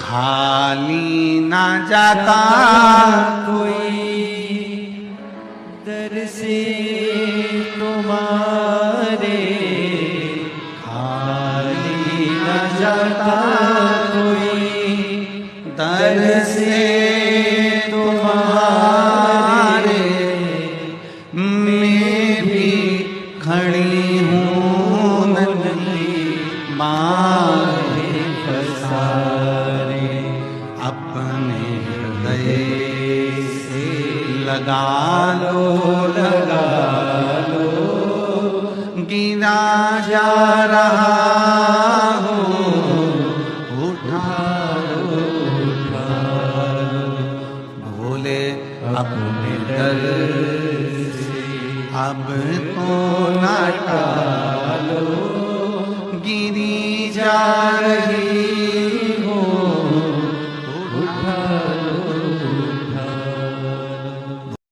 खाली ना जाता कोई दर से तुम्हारे, खाली न जाता कोई दर से तुम्हारे। मैं भी खड़ी हूँ नन्ही बाहें पसारे, अपने हृदय से लगा लो गिरा जा रहा हूँ, उठा लो भोले अपने दर से अब तो ना टालो, गिरी जा रही